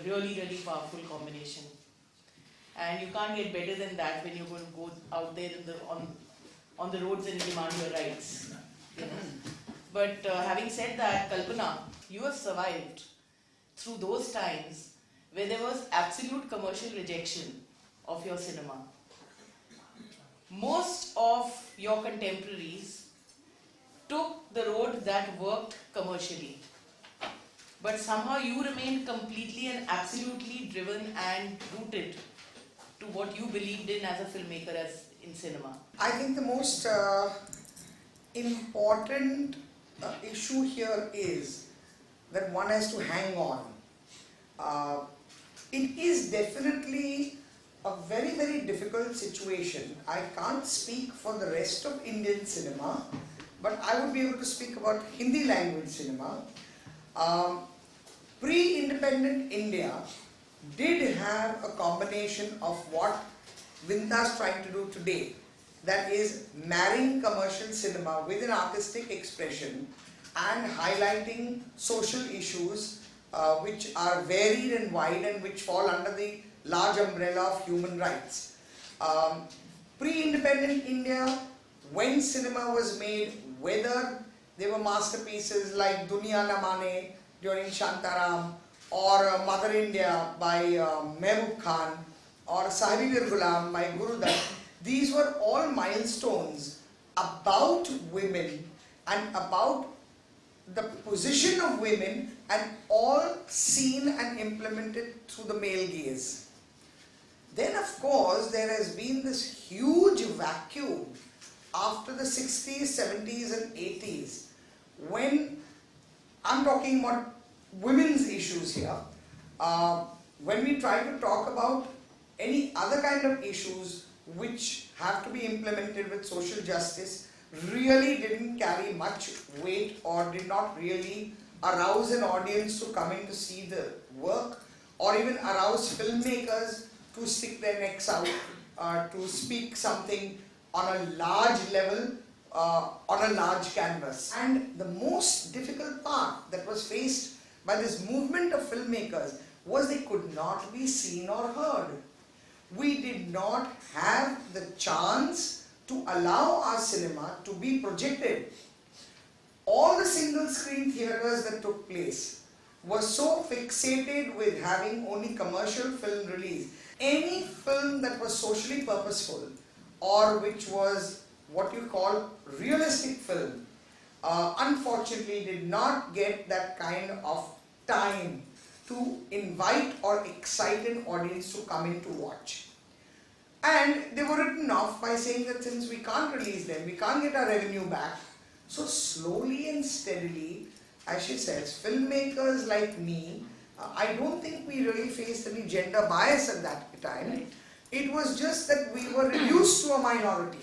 really, really powerful combination. And you can't get better than that when you're going to go out there on the roads and demand your rights. You know? But having said that, Kalpana, you have survived through those times where there was absolute commercial rejection of your cinema. Most of your contemporaries took the road that worked commercially. But somehow you remained completely and absolutely driven and rooted to what you believed in as a filmmaker, as in cinema. I think the most important issue here is that one has to hang on. It is definitely a very, very difficult situation. I can't speak for the rest of Indian cinema, but I would be able to speak about Hindi language cinema. Pre-independent India did have a combination of what Vinta is trying to do today. That is marrying commercial cinema with an artistic expression and highlighting social issues which are varied and wide and which fall under the large umbrella of human rights. Pre-independent India, when cinema was made, whether they were masterpieces like Duniya Na Mane during Shantaram, or Mother India by Mehboob Khan, or Sahibi Bir Ghulam by Guru Dutt, these were all milestones about women and about the position of women, and all seen and implemented through the male gaze. Then of course there has been this huge vacuum after the 60s, 70s and 80s, when I'm talking about women's issues here, when we try to talk about any other kind of issues which have to be implemented with social justice, really didn't carry much weight or did not really arouse an audience to come in to see the work, or even arouse filmmakers to stick their necks out to speak something on a large level, on a large canvas. And the most difficult part that was faced by this movement of filmmakers was they could not be seen or heard. We did not have the chance to allow our cinema to be projected. All the single screen theatres that took place were so fixated with having only commercial film release. Any film that was socially purposeful or which was what you call realistic film, unfortunately did not get that kind of time to invite or excite an audience to come in to watch. And they were written off by saying that since we can't release them, we can't get our revenue back. So slowly and steadily, as she says, filmmakers like me, I don't think we really faced any gender bias at that time. Right. It was just that we were reduced to a minority.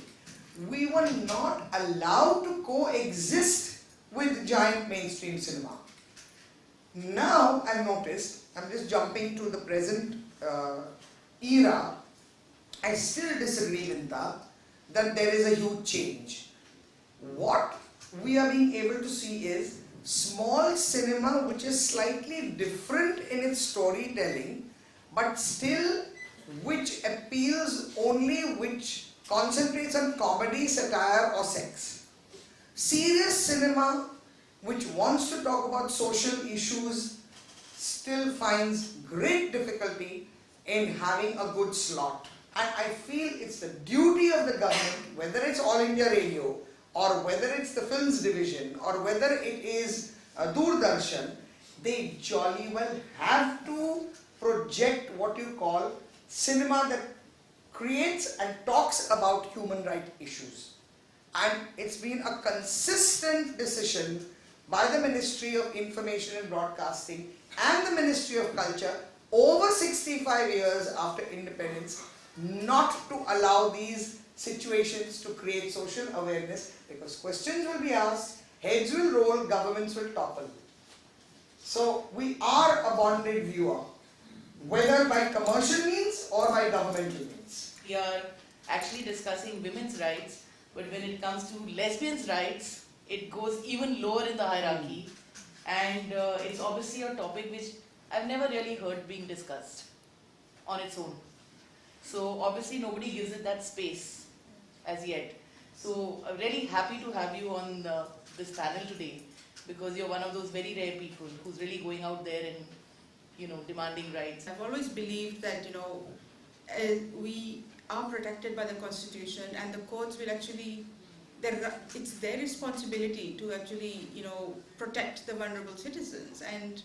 We were not allowed to coexist with giant mainstream cinema. Now I've noticed, I'm just jumping to the present era, I still disagree with that there is a huge change. What we are being able to see is small cinema which is slightly different in its storytelling, but still which appeals only, which concentrates on comedy, satire or sex. Serious cinema which wants to talk about social issues still finds great difficulty in having a good slot. And I feel it's the duty of the government, whether it's All India Radio or whether it's the Films Division or whether it is Doordarshan, they jolly well have to project what you call cinema that creates and talks about human rights issues. And it's been a consistent decision by the Ministry of Information and Broadcasting and the Ministry of Culture over 65 years after independence not to allow these situations to create social awareness, because questions will be asked, heads will roll, governments will topple. So we are a bonded viewer, whether by commercial means or by governmental means. We are actually discussing women's rights, but when it comes to lesbians' rights, it goes even lower in the hierarchy, and it's obviously a topic which I've never really heard being discussed on its own. So obviously nobody gives it that space as yet. So I'm really happy to have you on this panel today, because you're one of those very rare people who's really going out there and, you know, demanding rights. I've always believed that, you know, we are protected by the Constitution, and the courts will actually, it's their responsibility to actually, you know, protect the vulnerable citizens. And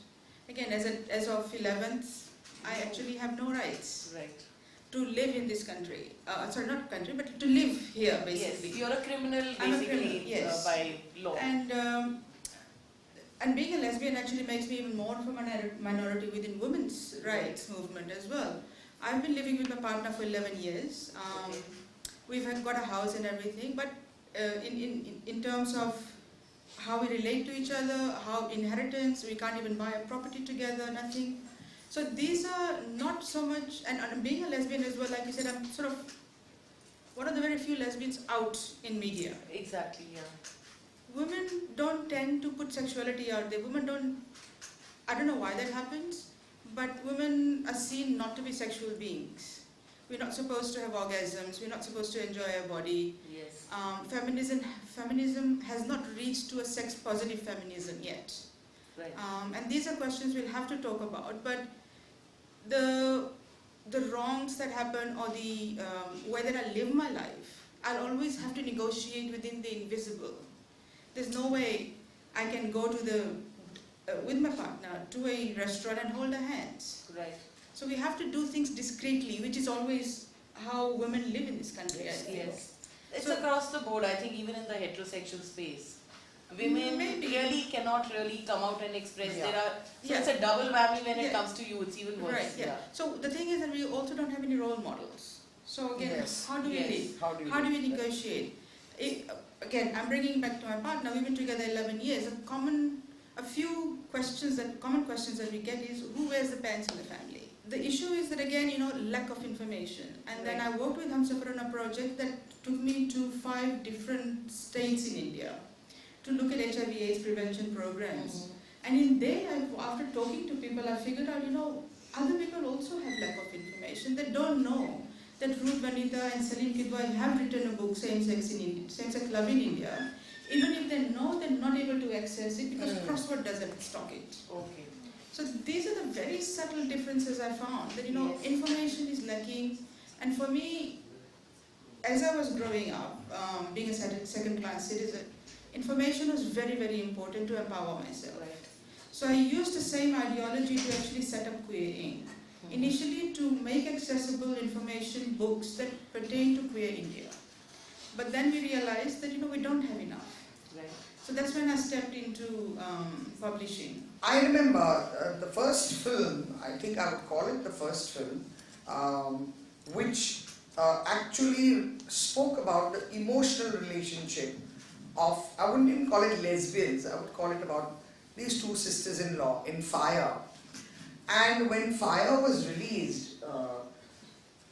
again, as of 11th, I actually have no rights. Right. To live in this country, sorry, not country, but to live here, basically. Yes, you're a criminal, I'm a basically, criminal, yes. by law. And being a lesbian actually makes me even more of a minority within women's rights movement as well. I've been living with my partner for 11 years. Okay. We've got a house and everything, but in terms of how we relate to each other, how inheritance, we can't even buy a property together, nothing. So these are not so much, and being a lesbian as well, like you said, I'm sort of one of the very few lesbians out in media. Exactly, yeah. Women don't tend to put sexuality out there. Women don't, I don't know why that happens, but women are seen not to be sexual beings. We're not supposed to have orgasms, we're not supposed to enjoy our body. Yes. Feminism has not reached to a sex-positive feminism yet. Right. And these are questions we'll have to talk about, but the wrongs that happen, or the way that I live my life, I'll always have to negotiate within the invisible. There's no way I can go to with my partner to a restaurant and hold her hands. Right. So we have to do things discreetly, which is always how women live in this country, I think. Yes. It's So- across the board, I think, even in the heterosexual space. Women Maybe. really cannot really come out and express. Yeah. So Yeah. it's a double whammy when it Yeah. comes to you, it's even worse. Right, yeah. So the thing is that we also don't have any role models. So again, Yes. how do we Yes. live? How do you How do live? we negotiate? Again, I'm bringing back to my partner. We've been together 11 years. Common questions that we get is, who wears the pants in the family? The issue is that, again, you know, lack of information. And then I worked with Hamsafar on a project that took me to 5 different states in India to look at HIV/AIDS prevention programs. Mhm. And in there, after talking to people, I figured out, you know, other people also have lack of information. They don't know that Ruth Vanita and Salim Kidwai have written a book, Same-Sex Love in India. Even if they know, they're not able to access it because Crossword doesn't stock it. Okay. So these are the very subtle differences I found, that, you know, Yes. information is lacking. And for me, as I was growing up, being a second-class citizen, information was very, very important to empower myself. Right. So I used the same ideology to actually set up Queer Inc. Initially to make accessible information books that pertain to Queer India. But then we realized that, you know, we don't have enough. Right. So that's when I stepped into publishing. I remember the first film, I think I would call it the first film, which actually spoke about the emotional relationship of, I wouldn't even call it lesbians, I would call it about these 2 sisters-in-law in Fire. And when Fire was released,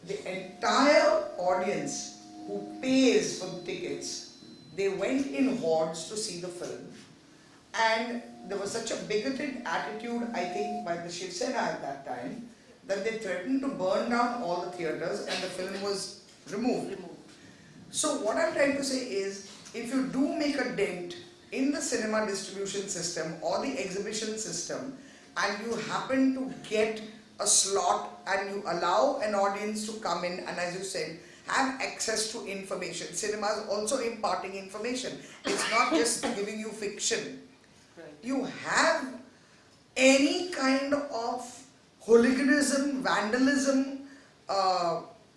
the entire audience who pays for the tickets, they went in hordes to see the film. And there was such a bigoted attitude, I think, by the Shiv Sena at that time, that they threatened to burn down all the theatres and the film was removed. So what I'm trying to say is, if you do make a dent in the cinema distribution system or the exhibition system, and you happen to get a slot and you allow an audience to come in and, as you said, have access to information. Cinema is also imparting information. It's not just giving you fiction. Right. You have any kind of hooliganism, vandalism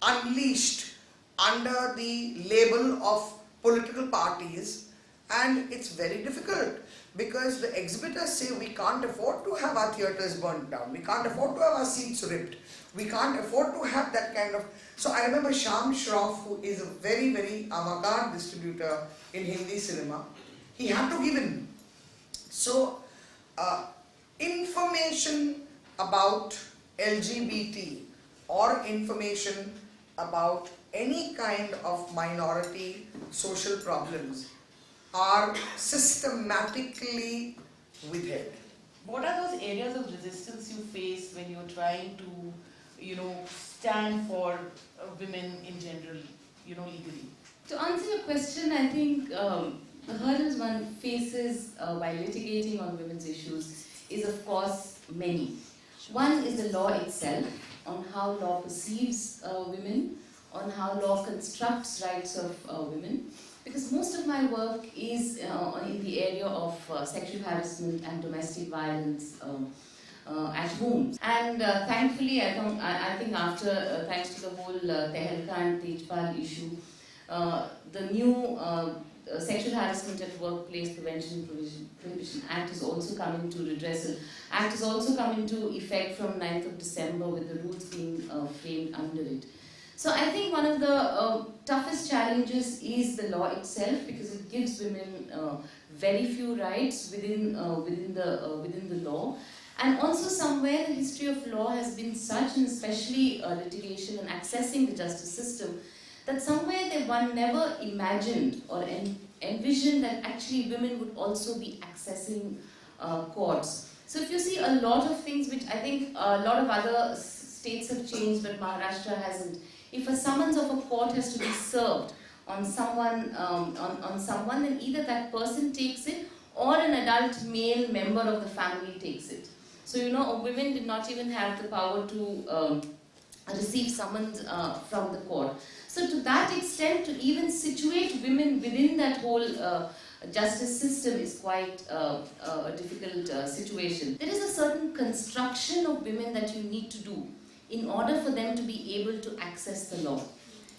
unleashed under the label of political parties, and it's very difficult because the exhibitors say we can't afford to have our theatres burnt down, we can't afford to have our seats ripped, we can't afford to have that kind of... So I remember Sham Shroff, who is a very, very avant-garde distributor in Hindi cinema, he had to give in. So information about LGBT or information about any kind of minority social problems are systematically withheld. what are those areas of resistance you face when you're trying to, stand for women in general, legally? To answer your question, I think the hurdles one faces while litigating on women's issues is, of course, many. One is the law itself, on how law perceives women, on how law constructs rights of women. Because most of my work is in the area of sexual harassment and domestic violence at home. And thankfully, I think after, thanks to the whole Tehelka and Tejpal issue, the new Sexual Harassment at Workplace Prevention and Prohibition Act is also coming to redressal. Act is also coming into effect from 9th of December with the rules being framed under it. So I think one of the toughest challenges is the law itself, because it gives women very few rights within the law. And also somewhere the history of law has been such, and especially litigation and accessing the justice system, that somewhere one never imagined or envisioned that actually women would also be accessing courts. So if you see a lot of things which I think a lot of other states have changed but Maharashtra hasn't. If a summons of a court has to be served on someone, then either that person takes it or an adult male member of the family takes it. So women did not even have the power to receive summons from the court. So to that extent, to even situate women within that whole justice system is quite a difficult situation. There is a certain construction of women that you need to do in order for them to be able to access the law.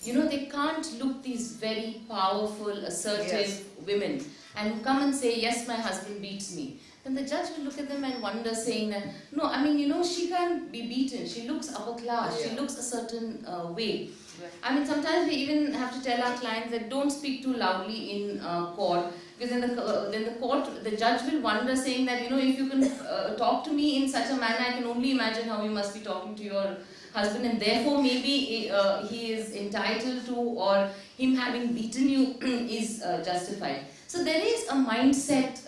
They can't look these very powerful, assertive women and come and say, yes, my husband beats me. Then the judge will look at them and wonder, saying that, no, she can't be beaten. She looks upper class. She looks a certain way. Sometimes we even have to tell our clients that don't speak too loudly in court, because then the judge will wonder, saying that, if you can talk to me in such a manner, I can only imagine how you must be talking to your husband, and therefore maybe he is entitled to, or him having beaten you is justified. So there is a mindset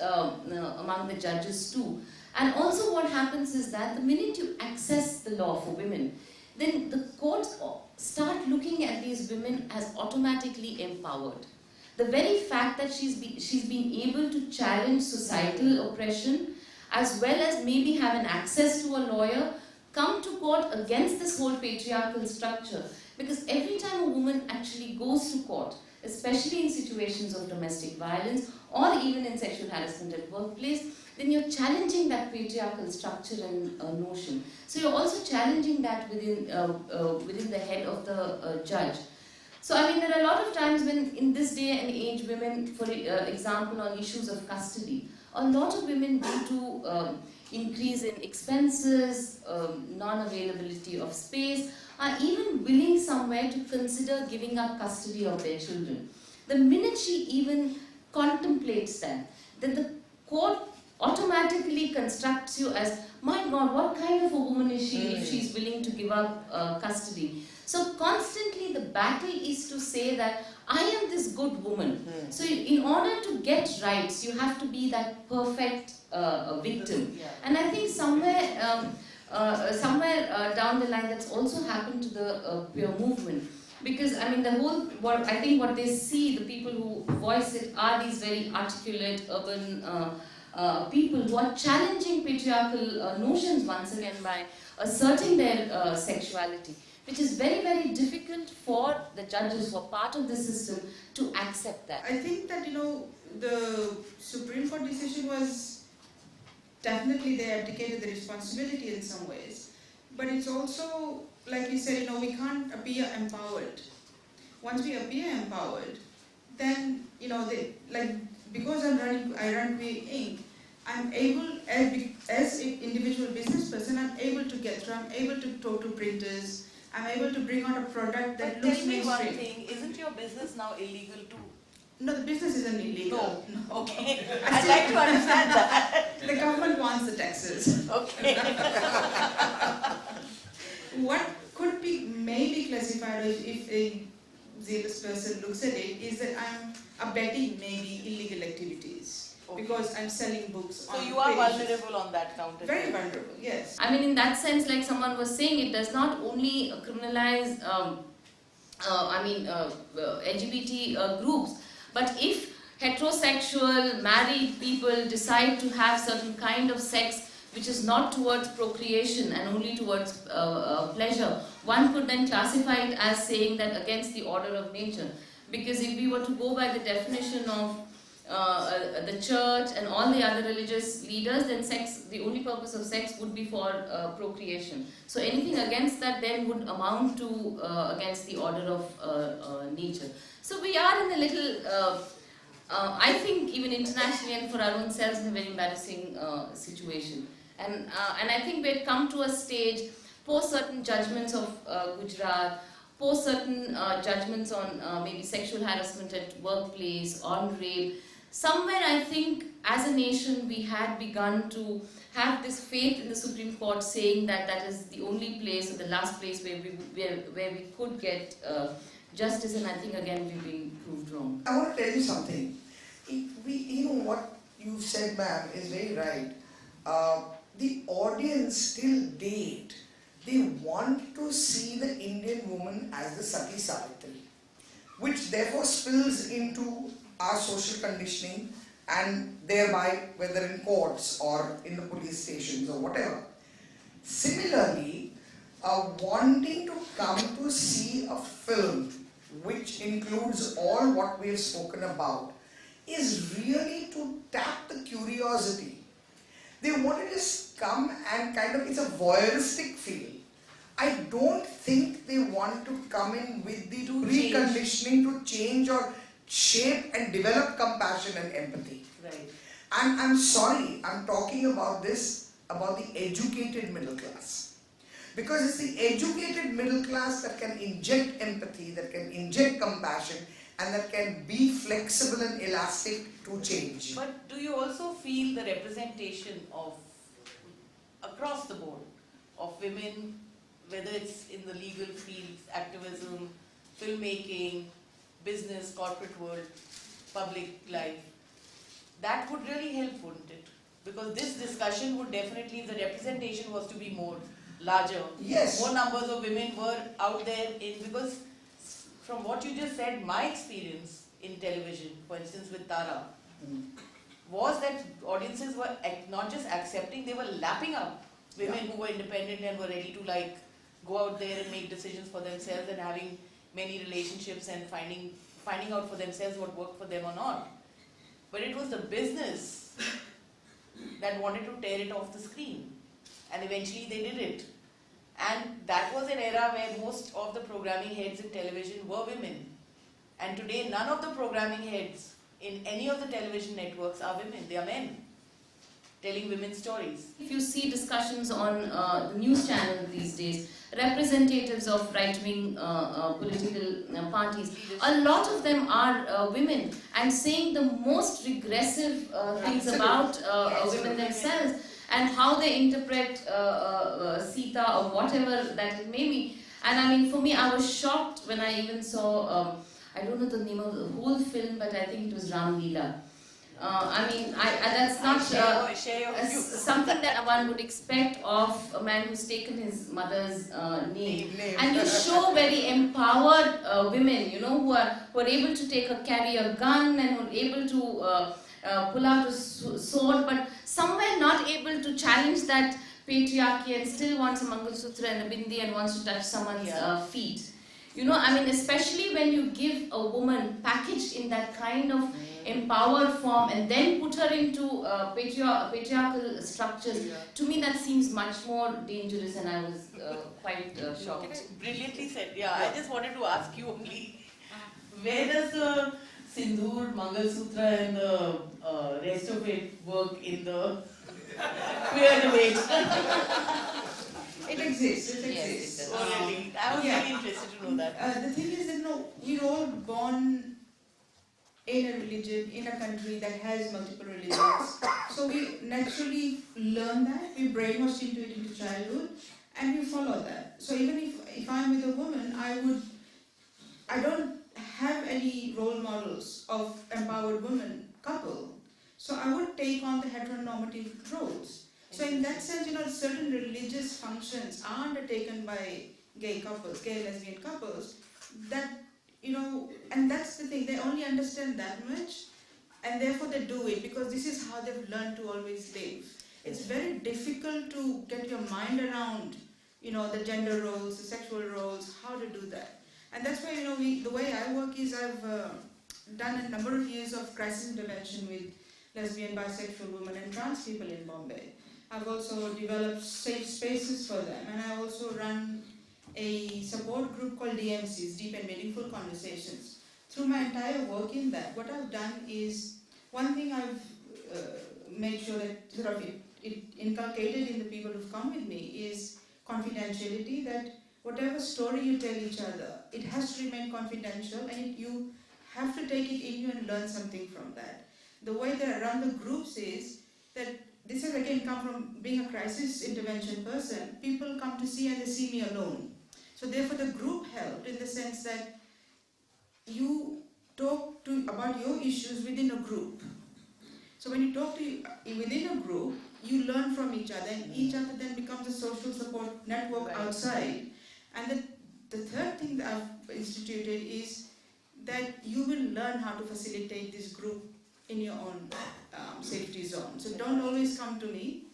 among the judges too. And also what happens is that the minute you access the law for women, then the courts start looking at these women as automatically empowered. The very fact that she's been able to challenge societal oppression, as well as maybe have an access to a lawyer, come to court against this whole patriarchal structure. Because every time a woman actually goes to court, especially in situations of domestic violence or even in sexual harassment at workplace, then you're challenging that patriarchal structure and notion. So you're also challenging that within the head of the judge. So there are a lot of times when in this day and age women, for example, on issues of custody, a lot of women, due to increase in expenses, non-availability of space, are even willing somewhere to consider giving up custody of their children. The minute she even contemplates that, then the court automatically constructs you as, my God, what kind of a woman is she if she's willing to give up custody? So constantly the battle is to say that I am this good woman. So in order to get rights, you have to be that perfect victim. And I think somewhere down the line that's also happened to the queer movement. Because what they see, the people who voice it, are these very articulate urban people who are challenging patriarchal notions once again by asserting their sexuality, which is very, very difficult for the judges who are part of the system to accept that. I think that, the Supreme Court decision was definitely, they abdicated the responsibility in some ways. But it's also, like you said, we can't appear empowered. Once we appear empowered, then, because I run Queer Inc., I'm able, as an individual business person, I'm able to get through, I'm able to talk to printers, I'm able to bring out a product that looks mainstream. Tell me one thing, isn't your business now illegal too? No, the business isn't illegal. No. Okay. I'd like to understand that. The government wants the taxes. Okay. What could be maybe classified if a zealous person looks at it is that I'm abetting maybe illegal activities. because I'm selling books. So on you are pages. vulnerable on that count as Very well. vulnerable, yes. I mean, in that sense, like someone was saying, it does not only criminalize, LGBT groups, but if heterosexual married people decide to have certain kind of sex which is not towards procreation and only towards pleasure, one could then classify it as saying that against the order of nature. Because if we were to go by the definition of the church and all the other religious leaders, then sex, the only purpose of sex would be for procreation. So anything against that then would amount to against the order of nature. So we are in a little, I think even internationally and for our own selves, in a very embarrassing situation. And I think we've come to a stage, post certain judgments of Gujarat, post certain judgments on maybe sexual harassment at workplace, on rape. Somewhere I think as a nation we had begun to have this faith in the Supreme Court saying that that is the only place or the last place where we could get justice, and I think again we've been proved wrong. I want to tell you something. You know what you've said, ma'am, is very right. The audience till date, they want to see the Indian woman as the Sati Savitri, which therefore spills into our social conditioning and thereby whether in courts or in the police stations or whatever. Similarly, wanting to come to see a film which includes all what we have spoken about is really to tap the curiosity. They want to just come and kind of, it's a voyeuristic feel. I don't think they want to come in with the reconditioning to change or shape and develop compassion and empathy. Right. I'm sorry, I'm talking about this, about the educated middle class. Because it's the educated middle class that can inject empathy, that can inject compassion, and that can be flexible and elastic to change. But do you also feel the representation of, across the board, of women, whether it's in the legal fields, activism, filmmaking, business, corporate world, public life, that would really help, wouldn't it? Because this discussion would definitely, if the representation was to be more larger, Yes. more numbers of women were out there in, because from what you just said, my experience in television, for instance with Tara, was that audiences were not just accepting, they were lapping up women who were independent and were ready to like go out there and make decisions for themselves and having many relationships and finding out for themselves what worked for them or not. But it was the business that wanted to tear it off the screen, and eventually they did it. And that was an era where most of the programming heads in television were women. And today none of the programming heads in any of the television networks are women, they are men, telling women's stories. If you see discussions on the news channel these days, representatives of right-wing political parties, a lot of them are women, and saying the most regressive things about women themselves and how they interpret Sita or whatever that it may be. And I mean, for me, I was shocked when I even saw, I don't know the name of the whole film, but I think it was Ram Leela. I mean, that's not something that one would expect of a man who's taken his mother's name. And you show very empowered women, you know, who are able to carry a gun and who are able to pull out a sword, but somewhere not able to challenge that patriarchy and still wants a Mangalsutra and a bindi and wants to touch someone's feet. You know, I mean, especially when you give a woman packaged in that kind of empowered form and then put her into patriarchal structures, to me that seems much more dangerous, and I was quite shocked. Brilliantly said. Yeah, I just wanted to ask you only, where does the Sindoor, Mangalsutra and the rest of it work in the queer debate? It exists, it Yes, exists. it does. Oh, really? I was really interested to know that. The thing is that, no, we're all born in a religion, in a country that has multiple religions. So we naturally learn that, we brainwashed into it into childhood, and we follow that. So even if I'm with a woman, I don't have any role models of empowered women couple. So I would take on the heteronormative roles. So in that sense, certain religious functions are undertaken by gay couples, gay lesbian couples, that, and that's the thing, they only understand that much, and therefore they do it because this is how they've learned to always live. It's very difficult to get your mind around, the gender roles, the sexual roles, how to do that. And that's why, the way I work is I've done a number of years of crisis intervention with lesbian, bisexual women and trans people in Bombay. I've also developed safe spaces for them, and I also run a support group called DMCs, Deep and Meaningful Conversations. Through my entire work in that, what I've done is, one thing I've made sure that sort of it inculcated in the people who've come with me is confidentiality, that whatever story you tell each other, it has to remain confidential, and you have to take it in you and learn something from that. The way that I run the groups is that this has again come from being a crisis intervention person. People come to see and they see me alone. So therefore the group helped in the sense that you talk about your issues within a group. So when you talk within a group, you learn from each other, and each other then becomes a social support network outside. And the third thing that I've instituted is that you will learn how to facilitate this group in your own safety zone. So don't always come to me.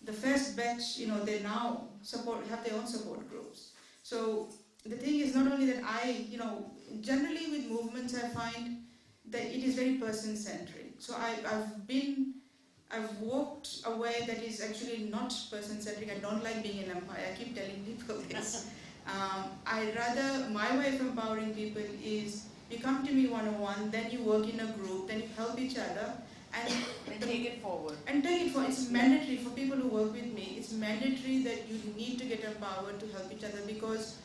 The first batch, they now have their own support groups. So the thing is not only that generally with movements I find that it is very person-centric. So I've walked a way that is actually not person-centric. I don't like being an empire. I keep telling people this. My way of empowering people is you come to me one-on-one, then you work in a group, then you help each other, and take it forward. And take it forward. It's mandatory for people who work with me. It's mandatory that you need to get empowered to help each other, because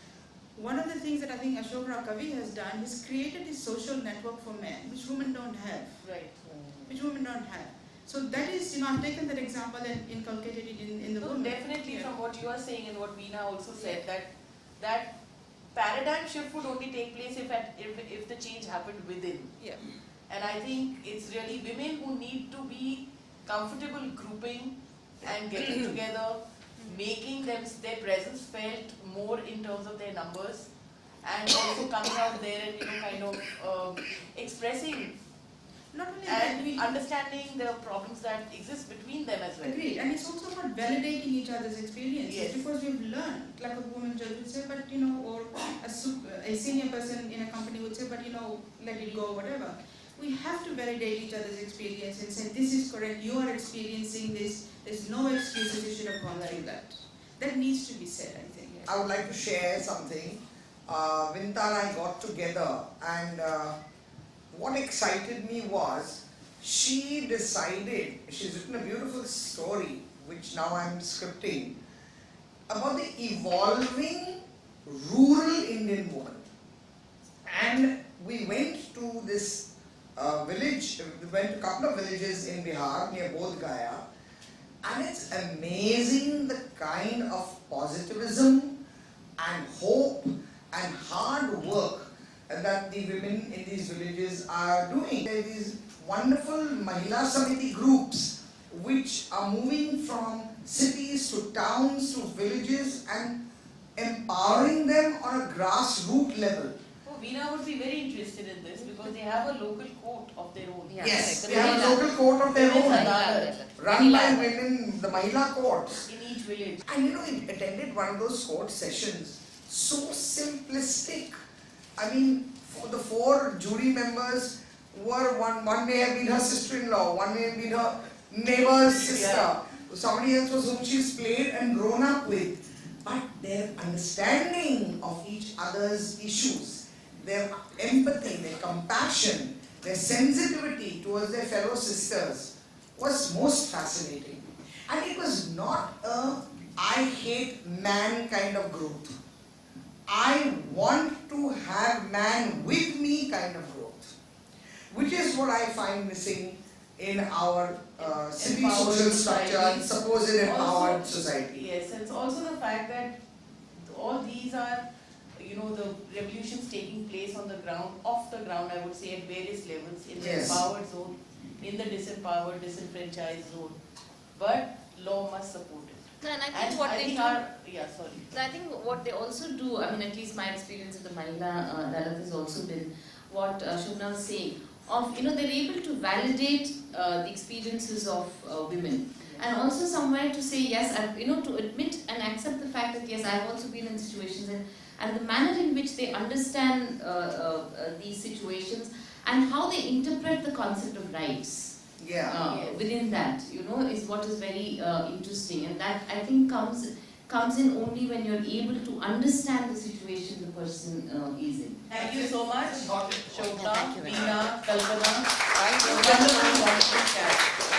one of the things that I think Ashok Rao Kavi has done is created this social network for men, which women don't have. Right. Which women don't have. So that is, I've taken that example and inculcated it in the women. Definitely, from what you are saying and what Veena also said, that paradigm shift would only take place if the change happened within. Yeah. And I think it's really women who need to be comfortable grouping and getting together, making their presence felt more in terms of their numbers, and also coming out there and expressing Not only and that, understanding the problems that exist between them as well. Agreed, and it's also about validating each other's experiences. Yes. Because we've learned, like a woman judge would say, but or a senior person in a company would say, but let it go, whatever. We have to validate each other's experience and say, this is correct, you are experiencing this, there's no excuses, you should have gone through that. That needs to be said, I think. I would like to share something. Vinta and I got together, and what excited me was she decided, she's written a beautiful story which now I'm scripting, about the evolving rural Indian woman. And we went to this village, we went to a couple of villages in Bihar near Bodh Gaya, and it's amazing the kind of positivism and hope and hard work that the women in these villages are doing. There are these wonderful Mahila Samiti groups which are moving from cities to towns to villages and empowering them on a grassroots level. Oh, Veena would be very interested in this because they have a local court of their own. Yeah, Yes, correct. they have a local court of their own, run by women, the Mahila courts. In each village. And we attended one of those court sessions, so simplistic. I mean, for the 4 jury members were one may have been her sister-in-law, one may have been her neighbor's sister, Yeah. somebody else was whom she's played and grown up with. But their understanding of each other's issues, their empathy, their compassion, their sensitivity towards their fellow sisters was most fascinating. And it was not a I hate man kind of growth. I want to have man with me kind of growth, which is what I find missing in our city Empowered social structure and society. supposed empowered Also, society. Yes, and it's also the fact that all these are, the revolutions taking place on the ground, off the ground, I would say, at various levels, in the Yes. empowered zone, in the disempowered, disenfranchised zone. But law must support it. No, and I think And what I they think do, yeah, sorry. I think what they also do, I mean, at least my experience with the Mahila Adalat has also been what Shobhna was saying, of, you know, they're able to validate the experiences of women. And also somewhere to say, yes, you know, to admit and accept the fact that, yes, I've also been in situations, and the manner in which they understand these situations and how they interpret the concept of rights. Yeah. Within that, you know, is what is very interesting, and that I think comes in only when you're able to understand the situation the person is in. Thank you so much, Shobhna, Thank you very Veena, Kalpana. Thank you. Wonderful, wonderful chat.